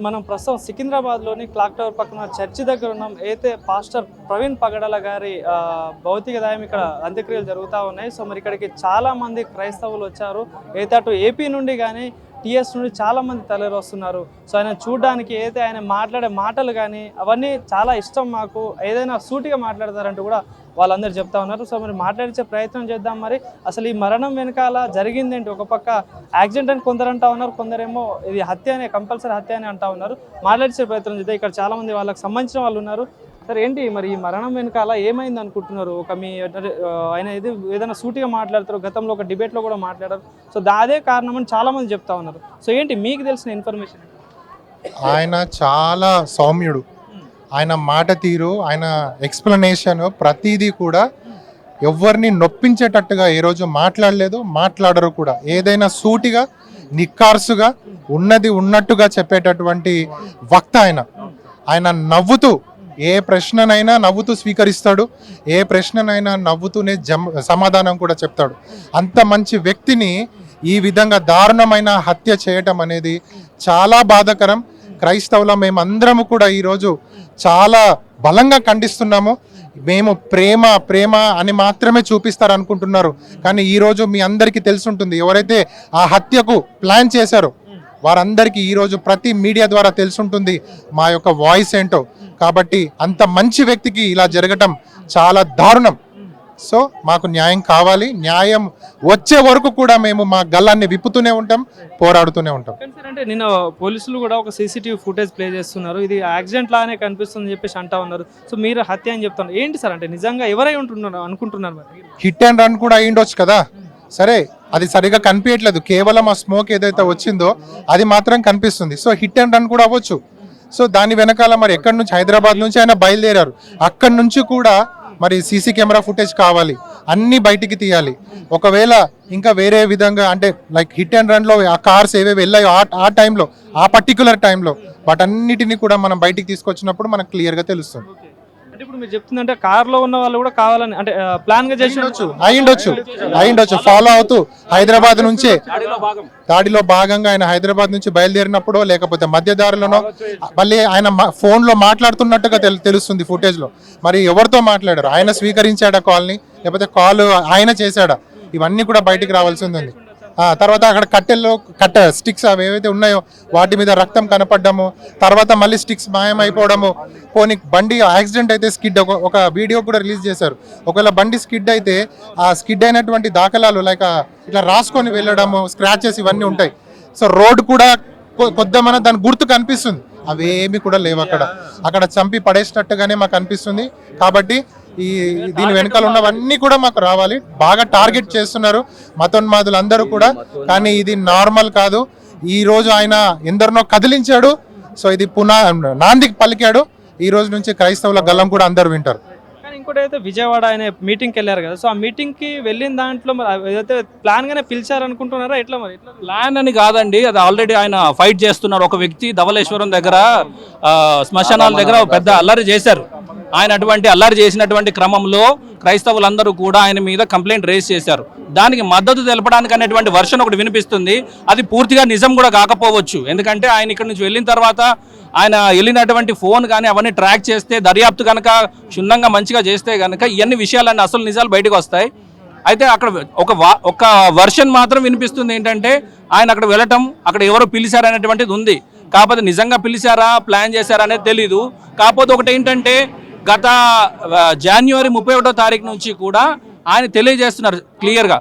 మనం ప్రస్తుతం సికింద్రాబాద్లోని clock tower పక్కన చర్చి దగ్గర ఉన్నాం. అయితే పాస్టర్ ప్రవీణ్ పగడాల గారి భౌతిక దాయం ఇక్కడ అంత్యక్రియలు జరుగుతూ ఉన్నాయి. సో మరి ఇక్కడికి చాలామంది క్రైస్తవులు వచ్చారు. అయితే అటు ఏపీ నుండి కానీ టీఎస్ నుండి చాలామంది తరలి వస్తున్నారు. సో ఆయన చూడడానికి అయితే ఆయన మాట్లాడే మాటలు కానీ అవన్నీ చాలా ఇష్టం మాకు, ఏదైనా సూటిగా మాట్లాడతారంటూ కూడా వాళ్ళందరూ చెప్తా ఉన్నారు. సో మరి మాట్లాడించే ప్రయత్నం చేద్దాం. మరి అసలు ఈ మరణం వెనకాల జరిగిందేంటి? ఒక పక్క యాక్సిడెంట్ అని కొందరు అంటా ఉన్నారు, కొందరేమో ఇది హత్య అనే కంపల్సరీ హత్య అని అంటా ఉన్నారు. మాట్లాడించే ప్రయత్నం చేద్దాం. ఇక్కడ చాలామంది వాళ్ళకి సంబంధించిన వాళ్ళు ఉన్నారు. సరే ఏంటి మరి ఈ మరణం వెనకాల ఏమైంది అనుకుంటున్నారు? ఒక మీ ఆయన ఇది ఏదైనా సూటిగా మాట్లాడతారు, గతంలో ఒక డిబేట్లో కూడా మాట్లాడారు. సో అదే కారణం అని చాలామంది చెప్తా ఉన్నారు. సో ఏంటి మీకు తెలిసిన ఇన్ఫర్మేషన్? ఆయన చాలా సౌమ్యుడు. ఆయన మాట తీరు, ఆయన ఎక్స్ప్లెనేషన్ ప్రతిదీ కూడా ఎవరిని నొప్పించేటట్టుగా ఏ రోజు మాట్లాడలేదు, మాట్లాడరు కూడా. ఏదైనా సూటిగా నిక్కార్సుగా ఉన్నది ఉన్నట్టుగా చెప్పేటటువంటి వక్త ఆయన. ఆయన నవ్వుతూ ఏ ప్రశ్ననైనా నవ్వుతూ స్వీకరిస్తాడు, ఏ ప్రశ్ననైనా నవ్వుతూనే సమాధానం కూడా చెప్తాడు. అంత మంచి వ్యక్తిని ఈ విధంగా దారుణమైన హత్య చేయటం అనేది చాలా బాధాకరం. క్రైస్తవుల మేమందరము కూడా ఈరోజు చాలా బలంగా ఖండిస్తున్నాము. మేము ప్రేమ ప్రేమ అని మాత్రమే చూపిస్తారనుకుంటున్నారు, కానీ ఈరోజు మీ అందరికీ తెలుసుంటుంది ఎవరైతే ఆ హత్యకు ప్లాన్ చేశారో వారందరికీ ఈరోజు ప్రతి మీడియా ద్వారా తెలుసుంటుంది మా యొక్క వాయిస్ ఏంటో. కాబట్టి అంత మంచి వ్యక్తికి ఇలా జరగటం చాలా దారుణం. సో మాకు న్యాయం కావాలి. న్యాయం వచ్చే వరకు కూడా మేము మా గల్లాన్ని విప్పుతూనే ఉంటాం, పోరాడుతూనే ఉంటాం. అంటే నిన్న పోలీసులు కూడా ఒక సీసీటీవీ ఫుటేజ్ ప్లే చేస్తున్నారు, ఇది యాక్సిడెంట్ లానే కనిపిస్తుంది చెప్పేసి అంటా ఉన్నారు. సో మీరు హత్య అని చెప్తున్నారు ఏంటి సార్? అంటే నిజంగా ఎవరై ఉంటున్నారు అనుకుంటున్నారు? హిట్ అండ్ రన్ కూడా అయి ఉండొచ్చు కదా. సరే, అది సరిగా కనిపించట్లేదు, కేవలం ఆ స్మోక్ ఏదైతే వచ్చిందో అది మాత్రం కనిపిస్తుంది. సో హిట్ అండ్ రన్ కూడా అవ్వచ్చు. సో దాని వెనకాల మరి ఎక్కడి నుంచి, హైదరాబాద్ నుంచి ఆయన బయలుదేరారు, అక్కడి నుంచి కూడా మరి సీసీ కెమెరా ఫుటేజ్ కావాలి, అన్ని బయటికి తీయాలి. ఒకవేళ ఇంకా వేరే విధంగా అంటే లైక్ హిట్ అండ్ రన్లో ఆ కార్స్ ఏవేవి వెళ్ళాయో ఆ టైంలో, ఆ పర్టికులర్ టైంలో వాటన్నిటిని కూడా మనం బయటికి తీసుకొచ్చినప్పుడు మనకు క్లియర్గా తెలుస్తుంది. అంటే ఇప్పుడు మీరు చెప్తుందంటే కార్లో ఉన్న వాళ్ళు కూడా కావాలని అంటే ప్లాన్ గా చేసి అయ్యిండొచ్చు ఫాలో అవుతూ హైదరాబాద్ నుంచే దాడిలో భాగంగా ఆయన హైదరాబాద్ నుంచి బయలుదేరినప్పుడో లేకపోతే మధ్యదారిలోనో మళ్ళీ ఆయన ఫోన్ లో మాట్లాడుతున్నట్టుగా తెలుస్తుంది ఫుటేజ్ లో. మరి ఎవరితో మాట్లాడారు? ఆయన స్వీకరించాడా కాల్ని, లేకపోతే కాల్ ఆయన చేశాడా? ఇవన్నీ కూడా బయటికి రావాల్సి ఉంది. తర్వాత అక్కడ కట్టె స్టిక్స్ అవి ఏవైతే ఉన్నాయో వాటి మీద రక్తం కనపడ్డము, తర్వాత మళ్ళీ స్టిక్స్ మాయమైపోవడము. పోనీ బండి యాక్సిడెంట్ అయితే స్కిడ్, ఒక వీడియో కూడా రిలీజ్ చేశారు. ఒకవేళ బండి స్కిడ్ అయితే ఆ స్కిడ్ అయినటువంటి దాఖలాలు లైక్ ఇట్లా రాసుకొని వెళ్ళడము, స్క్రాచెస్ ఇవన్నీ ఉంటాయి. సో రోడ్ కూడా కొద్దిగా దాని గుర్తు కనిపిస్తుంది, అవేమి కూడా లేవు. అక్కడ చంపి పడేసినట్టుగానే మాకు అనిపిస్తుంది. కాబట్టి దీని వెనకాల ఉన్నవన్నీ కూడా మాకు రావాలి. బాగా టార్గెట్ చేస్తున్నారు మతోన్మాదులు అందరూ కూడా, కానీ ఇది నార్మల్ కాదు. ఈ రోజు ఆయన ఎందరినో కదిలించాడు. సో ఇది నాందికి పలికాడు. ఈ రోజు నుంచి క్రైస్తవుల గల్లం కూడా అందరూ వింటారు. కానీ ఇంకోటి అయితే విజయవాడ ఆయన మీటింగ్కి వెళ్ళారు కదా, సో ఆ మీటింగ్కి వెళ్ళిన దాంట్లో మరి ఏదైతే ప్లాన్ గానే పిలిచారనుకుంటున్నారా? ఎట్లా మరి? ప్లాన్ అని కాదండి, అది ఆల్రెడీ ఆయన ఫైట్ చేస్తున్నారు. ఒక వ్యక్తి ధవళేశ్వరం దగ్గర శ్మశానాల దగ్గర పెద్ద అల్లరి చేశారు. ఆయన అటువంటి అల్లరి చేసినటువంటి క్రమంలో క్రైస్తవులందరూ కూడా ఆయన మీద కంప్లైంట్ రేస్ చేశారు. దానికి మద్దతు తెలపడానికి అనేటువంటి వర్షన్ ఒకటి వినిపిస్తుంది. అది పూర్తిగా నిజం కూడా కాకపోవచ్చు, ఎందుకంటే ఆయన ఇక్కడ నుంచి వెళ్ళిన తర్వాత ఆయన వెళ్ళినటువంటి ఫోన్ కానీ అవన్నీ ట్రాక్ చేస్తే, దర్యాప్తు కనుక క్షుణ్ణంగా మంచిగా చేస్తే కనుక ఇవన్నీ విషయాలన్నీ అసలు నిజాలు బయటకు వస్తాయి. అయితే అక్కడ ఒక వర్షన్ మాత్రం వినిపిస్తుంది ఏంటంటే ఆయన అక్కడ వెళ్ళటం, అక్కడ ఎవరో పిలిచారనేటువంటిది ఉంది. కాకపోతే నిజంగా పిలిచారా, ప్లాన్ చేశారా అనేది తెలీదు. కాకపోతే ఒకటి ఏంటంటే గత జనవరి 31వ తారీఖు నుంచి కూడా ఆయన తెలియజేస్తున్నారు క్లియర్గా,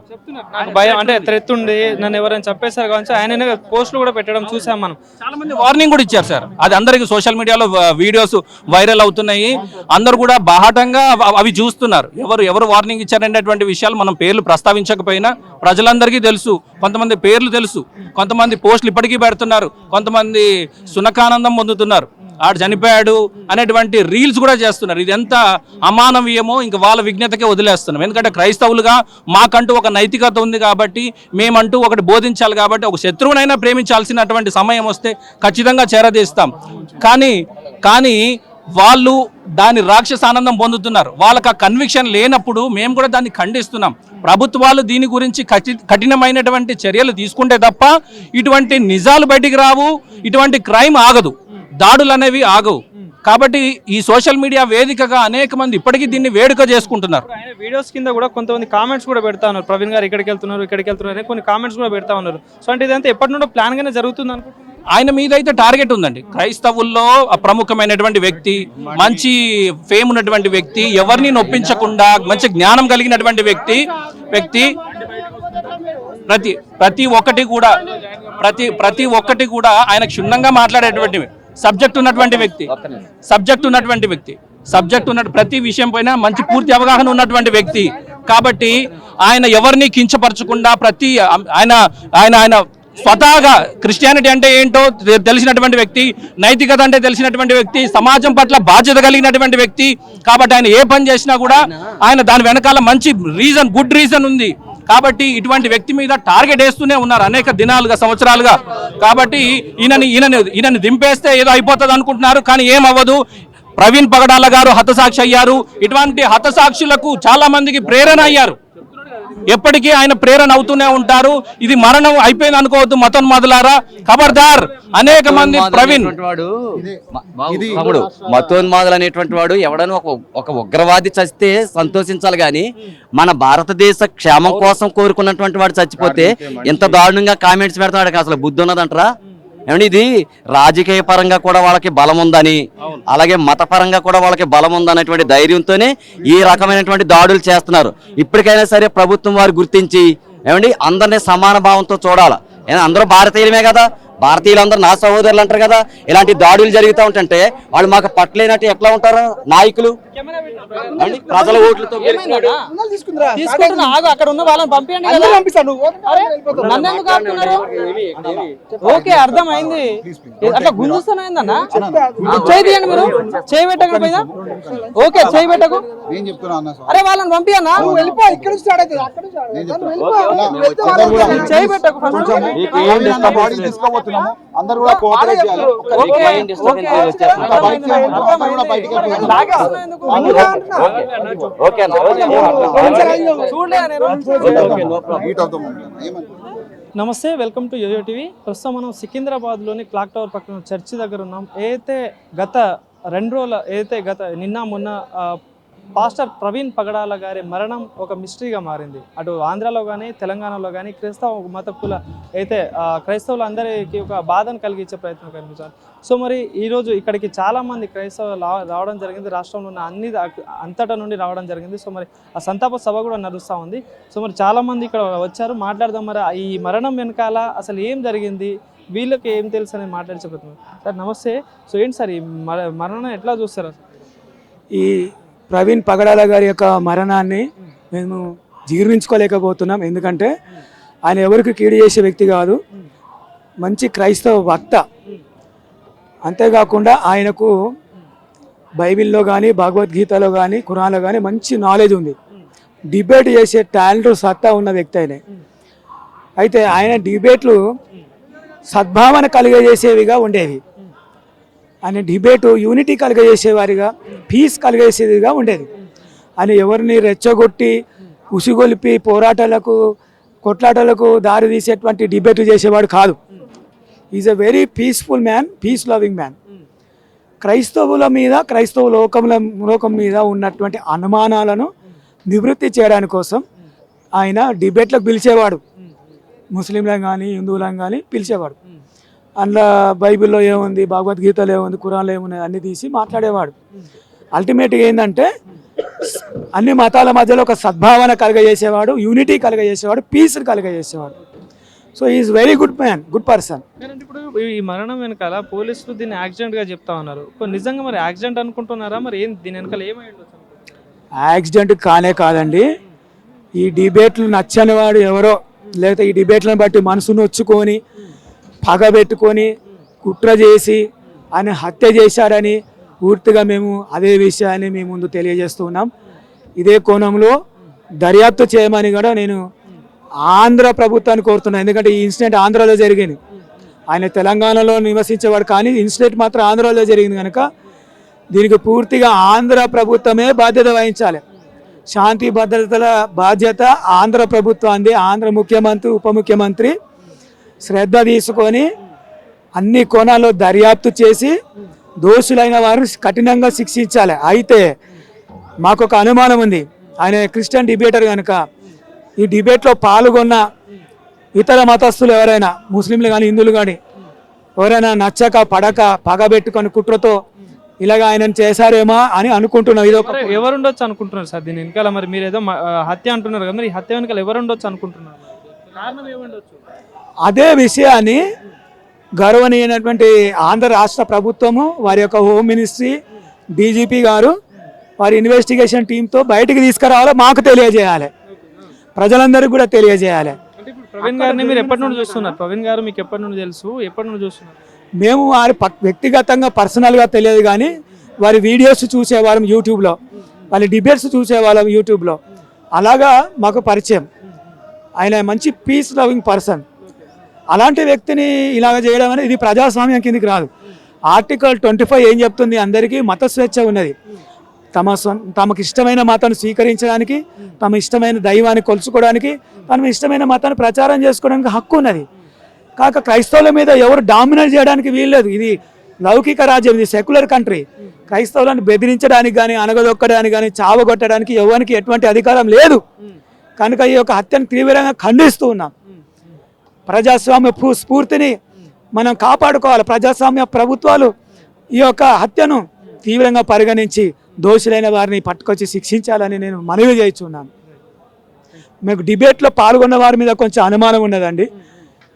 భయం అంటే థ్రెట్ ఉంది, నన్ను ఎవరైనా చెప్పేశారు కావచ్చు. ఆయన పోస్టులు కూడా పెట్టడం చూసాం మనం. చాలా మంది వార్నింగ్ కూడా ఇచ్చారు సార్. అది అందరికి సోషల్ మీడియాలో వీడియోస్ వైరల్ అవుతున్నాయి. అందరూ కూడా బాహాటంగా అవి చూస్తున్నారు. ఎవరు వార్నింగ్ ఇచ్చారనేటువంటి విషయాలు మనం పేర్లు ప్రస్తావించకపోయినా ప్రజలందరికీ తెలుసు. కొంతమంది పేర్లు తెలుసు, కొంతమంది పోస్టులు ఇప్పటికీ పెడుతున్నారు, కొంతమంది సునకానందం పొందుతున్నారు. ఆడు చనిపోయాడు అనేటువంటి రీల్స్ కూడా చేస్తున్నారు. ఇది ఎంత అమానవీయమో ఇంకా వాళ్ళ విజ్ఞతకే వదిలేస్తున్నాం. ఎందుకంటే క్రైస్తవులుగా మాకంటూ ఒక నైతికత ఉంది కాబట్టి, మేమంటూ ఒకటి బోధించాలి కాబట్టి, ఒక శత్రువునైనా ప్రేమించాల్సినటువంటి సమయం వస్తే ఖచ్చితంగా చేరదీస్తాం. కానీ వాళ్ళు దాని రాక్షస ఆనందం పొందుతున్నారు. వాళ్ళకి ఆ కన్విక్షన్ లేనప్పుడు మేము కూడా దాన్ని ఖండిస్తున్నాం. ప్రభుత్వాలు దీని గురించి కఠినమైనటువంటి చర్యలు తీసుకుంటే తప్ప ఇటువంటి నిజాలు బయటికి రావు, ఇటువంటి క్రైమ్ ఆగదు. దాడులు అనేవి ఆగవు. కాబట్టి ఈ సోషల్ మీడియా వేదికగా అనేక మంది ఇప్పటికీ దీన్ని వేడుక చేసుకుంటున్నారు. ఆయన వీడియోస్ కింద కూడా కొంతమంది కామెంట్స్ కూడా పెడతా ఉన్నారు, ప్రవీణ్ గారు ఇక్కడికి వెళ్తున్నారు అని కొన్ని కామెంట్స్ కూడా పెడతా ఉన్నారు. సో అంటే ఇదంతా ఎప్పటి నుండో ప్లాన్ గానే జరుగుతుంది అనుకుంటున్నారు. ఆయన మీద అయితే టార్గెట్ ఉందండి. క్రైస్తవుల్లో ప్రముఖమైనటువంటి వ్యక్తి, మంచి ఫేమ్ ఉన్నటువంటి వ్యక్తి, ఎవరిని నొప్పించకుండా మంచి జ్ఞానం కలిగినటువంటి వ్యక్తి ప్రతి ఒక్కటి కూడా ఆయన క్షుణ్ణంగా మాట్లాడేటువంటి సబ్జెక్ట్ ఉన్నటువంటి వ్యక్తి ప్రతి విషయం పైన మంచి పూర్తి అవగాహన ఉన్నటువంటి వ్యక్తి. కాబట్టి ఆయన ఎవరిని కించపరచకుండా ఆయన స్వతహాగా క్రిస్టియానిటీ అంటే ఏంటో తెలిసినటువంటి వ్యక్తి, నైతికత అంటే తెలిసినటువంటి వ్యక్తి, సమాజం పట్ల బాధ్యత కలిగినటువంటి వ్యక్తి. కాబట్టి ఆయన ఏ పని చేసినా కూడా ఆయన దాని వెనకాల మంచి గుడ్ రీజన్ ఉంది. కాబట్టి ఇటువంటి వ్యక్తి మీద టార్గెట్ వేస్తూనే ఉన్నారు అనేక దినాలుగా, సంవత్సరాలుగా. కాబట్టి ఈయనని దింపేస్తే ఏదో అయిపోతుంది అనుకుంటున్నారు, కానీ ఏమవ్వదు. ప్రవీణ్ పగడాల గారు హతసాక్షి అయ్యారు. ఇటువంటి హతసాక్షులకు చాలా మందికి ప్రేరణ అయ్యారు. ఎప్పటికీ ఆయన ప్రేరణ అవుతూనే ఉంటారు. ఇది మరణం అయిపోయింది అనుకోవద్దు మతోన్మాదులారా, ఖబర్దార్. అనేక మంది ప్రవీణ్ మతోన్మాదులు అనేటువంటి వాడు ఎవడనో ఒక ఉగ్రవాది చస్తే సంతోషించాలి, కానీ మన భారతదేశ క్షేమం కోసం కోరుకున్నటువంటి వాడు చచ్చిపోతే ఇంత దారుణంగా కామెంట్స్ పెడతాడు. అసలు బుద్ధి ఉన్నదంటారా? ఏమంటే ఇది రాజకీయ పరంగా కూడా వాళ్ళకి బలం ఉందని, అలాగే మతపరంగా కూడా వాళ్ళకి బలం ఉందనేటువంటి ధైర్యంతోనే ఈ రకమైనటువంటి దాడులు చేస్తున్నారు. ఇప్పటికైనా సరే ప్రభుత్వం వారు గుర్తించి ఏమండి అందరినీ సమాన భావంతో చూడాలి. అందరూ భారతీయులమే కదా, భారతీయులందరూ నా సహోదరులు అంటారు కదా. ఇలాంటి దాడులు జరుగుతూ ఉంటుంటే వాళ్ళు మాకు పట్టలేనట్టు ఎట్లా ఉంటారు నాయకులు? ప్రజల ఓట్లతో అక్కడ ఉన్న వాళ్ళని పంపించండి. ఓకే, అర్థమైంది. అట్లా గుంజుస్తానైందన్నా, చేయి తీయండి మీరు, చేయి పెట్టకండి పైన. ఓకే, చేయి పెట్టకు. అరే వాళ్ళని పంపియన్నా, చేయి పెట్టకు. అందరూ కూడా కోఆపరేట్ చేయాలి. నమస్తే, వెల్కమ్ టు యోయో టీవీ. ప్రస్తుతం మనం సికింద్రాబాద్లోని క్లాక్ టవర్ పక్కన చర్చి దగ్గర ఉన్నాం. గత 2 రోజుల నిన్న మొన్న పాస్టర్ ప్రవీణ్ పగడాల గారి మరణం ఒక మిస్టరీగా మారింది. అటు ఆంధ్రాలో కానీ తెలంగాణలో కానీ క్రైస్తవ మత కుల క్రైస్తవులందరికీ ఒక బాధను కలిగించే ప్రయత్నం కనిపించాలి. సో మరి ఈరోజు ఇక్కడికి చాలామంది క్రైస్తవులు రావడం జరిగింది. రాష్ట్రంలో ఉన్న అంతటా నుండి రావడం జరిగింది. సో మరి ఆ సంతాప సభ కూడా నడుస్తూ ఉంది. సో మరి చాలామంది ఇక్కడ వచ్చారు, మాట్లాడదాం. మరి ఈ మరణం వెనకాల అసలు ఏం జరిగింది, వీళ్ళకి ఏం తెలుసు అనేది మాట్లాడే ప్రయత్నం. సార్ నమస్తే. సో ఏంటి సార్ ఈ మరణం ఎట్లా చూస్తారు? ఈ ప్రవీణ్ పగడాల గారి యొక్క మరణాన్ని మేము జీర్ణించుకోలేకపోతున్నాం. ఎందుకంటే ఆయన ఎవరికి కీడు చేసే వ్యక్తి కాదు, మంచి క్రైస్తవ వక్త. అంతేకాకుండా ఆయనకు బైబిల్లో కానీ భగవద్గీతలో కానీ ఖురాన్లో కానీ మంచి నాలెడ్జ్ ఉంది. డిబేట్ చేసే టాలెంట్ సత్తా ఉన్న వ్యక్తి ఆయన. అయితే ఆయన డిబేట్లు సద్భావన కలిగజేసేవిగా ఉండేవి. ఆయన డిబేటు యూనిటీ కలిగజేసేవారిగా, పీస్ కలిగజేసేదిగా ఉండేది. ఆయన ఎవరిని రెచ్చగొట్టి ఉసిగొలిపి పోరాటాలకు కొట్లాటలకు దారి తీసేటువంటి డిబేట్లు చేసేవాడు కాదు. Is a very peaceful man, peace loving man. క్రైస్తవుల మీద, క్రైస్తవ లోకం మీద ఉన్నటువంటి అనుమానాలను నివృత్తి చేయడానికి కోసం ఆయన డిబేట్లకు పిలిచేవాడు. ముస్లింలను కానీ హిందువులను కానీ పిలిచేవాడు. అందులో బైబిల్లో ఏముంది, భగవద్గీతలో ఏముంది, ఖురాన్లో ఏముంది అన్నీ తీసి మాట్లాడేవాడు. అల్టిమేట్గా ఏంటంటే అన్ని మతాల మధ్యలో ఒక సద్భావన కలగజేసేవాడు, యూనిటీ కలగజేసేవాడు, పీస్ కలగజేసేవాడు. So is very good man, good person. ఇప్పుడు ఈ మరణం వెనకాల పోలీసులు దీన్ని యాక్సిడెంట్గా చెప్తా ఉన్నారు. నిజంగా మరి యాక్సిడెంట్ అనుకుంటున్నారా? మరి ఏం దీని వెనకాల ఏమైంది? యాక్సిడెంట్ కానే కాదండి. ఈ డిబేట్లు నచ్చని వాడు ఎవరో, లేకపోతే ఈ డిబేట్లను బట్టి మనసును వచ్చుకొని పగబెట్టుకొని కుట్ర చేసి ఆయన హత్య చేశారని పూర్తిగా మేము అదే విషయాన్ని మీ ముందు తెలియజేస్తున్నాం. ఇదే కోణంలో దర్యాప్తు చేయమని కూడా నేను ఆంధ్ర ప్రభుత్వాన్ని కోరుతున్నాను. ఎందుకంటే ఈ ఇన్సిడెంట్ ఆంధ్రాలో జరిగింది. ఆయన తెలంగాణలో నివసించేవాడు, కానీ ఇన్సిడెంట్ మాత్రం ఆంధ్రాలో జరిగింది కనుక దీనికి పూర్తిగా ఆంధ్ర ప్రభుత్వమే బాధ్యత వహించాలి. శాంతి భద్రతల బాధ్యత ఆంధ్ర ప్రభుత్వాన్ని, ఆంధ్ర ముఖ్యమంత్రి ఉప ముఖ్యమంత్రి శ్రద్ధ తీసుకొని అన్ని కోణాల్లో దర్యాప్తు చేసి దోషులైన వారిని కఠినంగా శిక్షించాలి. అయితే మాకు ఒక అనుమానం ఉంది, ఆయన క్రిస్టియన్ డిబేటర్ కనుక ఈ డిబేట్లో పాల్గొన్న ఇతర మతస్థులు ఎవరైనా, ముస్లింలు కానీ హిందువులు కానీ ఎవరైనా నచ్చక పడక పగబెట్టుకొని కుట్రతో ఇలాగ ఆయనను చేశారేమో అని అనుకుంటున్నాం. ఇది ఒక మరి ఎవరు ఉండొచ్చు అనుకుంటున్నారు సార్ దీని వెనకాల? మరి మీరు ఏదో హత్య అంటున్నారు కదా, మరి ఈ హత్య వెనకాల ఎవరు ఉండొచ్చు అనుకుంటున్నారు? కారణం ఏముండొచ్చు? అదే విషయాన్ని గౌరవనీయమైనటువంటి ఆంధ్ర రాష్ట్ర ప్రభుత్వము, వారి యొక్క హోమ్ మినిస్ట్రీ, డీజీపీ గారు వారి ఇన్వెస్టిగేషన్ టీంతో బయటికి తీసుకురావాలి, మాకు తెలియజేయాలి, ప్రజలందరికీ కూడా తెలియజేయాలి. అంటే ఇప్పుడు ప్రవీణ్ గారిని మీరు ఎప్పటి నుండి చూస్తున్నారు? ప్రవీణ్ గారు మీకు ఎప్పటి నుండి తెలుసు, ఎప్పటి నుండి చూస్తున్నారు? మేము వారి వ్యక్తిగతంగా పర్సనల్గా తెలియదు కానీ వారి వీడియోస్ చూసేవాళ్ళం యూట్యూబ్లో, వాళ్ళ డిబేట్స్ చూసేవాళ్ళం యూట్యూబ్లో, అలాగా మాకు పరిచయం. ఆయన మంచి పీస్ లవింగ్ పర్సన్. అలాంటి వ్యక్తిని ఇలాగ చేయడం అనేది ఇది ప్రజాస్వామ్యం కిందికి రాదు. ఆర్టికల్ 25 ఏం చెప్తుంది? అందరికీ మత స్వేచ్ఛ ఉన్నది. తమకు ఇష్టమైన మతాన్ని స్వీకరించడానికి, తమ ఇష్టమైన దైవాన్ని కొలుచుకోవడానికి, తమ ఇష్టమైన మతాన్ని ప్రచారం చేసుకోవడానికి హక్కు ఉన్నది. కాక క్రైస్తవుల మీద ఎవరు డామినేట్ చేయడానికి వీల్లేదు. ఇది లౌకిక రాజ్యం, ఇది సెక్యులర్ కంట్రీ. క్రైస్తవులను బెదిరించడానికి కానీ, అనగదొక్కడానికి కానీ, చావగొట్టడానికి ఎవరికి ఎటువంటి అధికారం లేదు. కనుక ఈ యొక్క హత్యను తీవ్రంగా ఖండిస్తూ ఉన్నాం. ప్రజాస్వామ్య స్ఫూర్తిని మనం కాపాడుకోవాలి. ప్రజాస్వామ్య ప్రభుత్వాలు ఈ యొక్క హత్యను తీవ్రంగా పరిగణించి దోషులైన వారిని పట్టుకొచ్చి శిక్షించాలని నేను మనవి చేస్తున్నాను. మీకు డిబేట్లో పాల్గొన్న వారి మీద కొంచెం అనుమానం ఉన్నదండి.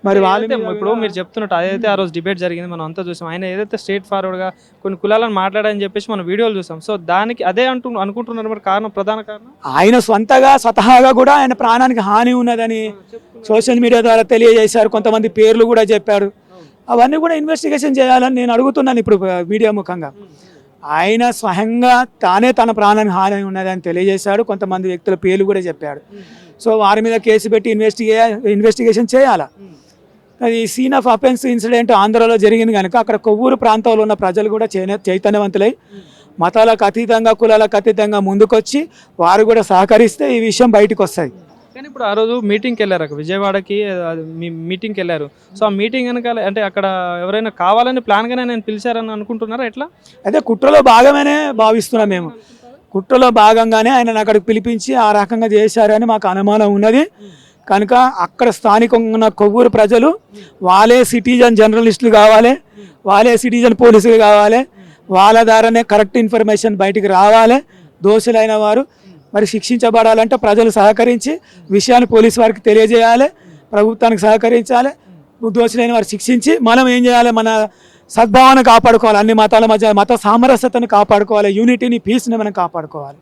మరి వాళ్ళైతే ఇప్పుడు మీరు చెప్తున్నట్టు అదైతే ఆ రోజు డిబేట్ జరిగింది, మనం అంతా చూసాం. ఆయన ఏదైతే స్ట్రేట్ ఫార్వర్డ్గా కొన్ని కులాలను మాట్లాడని చెప్పేసి మనం వీడియోలు చూసాం. సో దానికి అదే అనుకుంటున్నారు మరి కారణం, ప్రధాన కారణం ఆయన స్వతహాగా కూడా ఆయన ప్రాణానికి హాని ఉన్నదని సోషల్ మీడియా ద్వారా తెలియజేశారు. కొంతమంది పేర్లు కూడా చెప్పారు. అవన్నీ కూడా ఇన్వెస్టిగేషన్ చేయాలని నేను అడుగుతున్నాను ఇప్పుడు మీడియా ముఖంగా. ఆయన స్వయంగా తానే తన ప్రాణానికి హాని ఉన్నదని తెలియజేశాడు. కొంతమంది వ్యక్తుల పేర్లు కూడా చెప్పాడు. సో వారి మీద కేసు పెట్టి ఇన్వెస్టిగేషన్ చేయాలా. అది సీన్ ఆఫ్ అఫెన్స్ ఇన్సిడెంట్ ఆంధ్రలో జరిగింది కనుక అక్కడ కొవ్వూరు ప్రాంతంలో ఉన్న ప్రజలు కూడా చైతన్యవంతులై మతాలకు అతీతంగా, కులాలకు అతీతంగా ముందుకొచ్చి వారు కూడా సహకరిస్తే ఈ విషయం బయటకు వస్తుంది. కానీ ఇప్పుడు ఆ రోజు మీటింగ్కి వెళ్ళారు, అక్కడ విజయవాడకి మీటింగ్కి వెళ్ళారు. సో ఆ మీటింగ్ వెనకాల అంటే అక్కడ ఎవరైనా కావాలని ప్లాన్గానే నేను పిలిచారని అనుకుంటున్నారా ఎట్లా? అయితే కుట్రలో భాగమనే భావిస్తున్నాం మేము. కుట్రలో భాగంగానే ఆయన అక్కడికి పిలిపించి ఆ రకంగా చేశారని మాకు అనుమానం ఉన్నది. కనుక అక్కడ స్థానికంగా ఉన్న కొవ్వూరు ప్రజలు వాళ్ళే సిటిజన్ జర్నలిస్టులు కావాలి, వాళ్ళే సిటిజన్ పోలీసులు కావాలి, వాళ్ళ ద్వారానే కరెక్ట్ ఇన్ఫర్మేషన్ బయటికి రావాలి. దోషులైన వారు మరి శిక్షించబడాలంటే ప్రజలు సహకరించి విషయాన్ని పోలీసు వారికి తెలియజేయాలి, ప్రభుత్వానికి సహకరించాలి. దోషులైన వారు శిక్షించి మనం ఏం చేయాలి, మన సద్భావన కాపాడుకోవాలి, అన్ని మతాల మధ్య మత సామరస్యతను కాపాడుకోవాలి, యూనిటీని, పీస్ని మనం కాపాడుకోవాలి.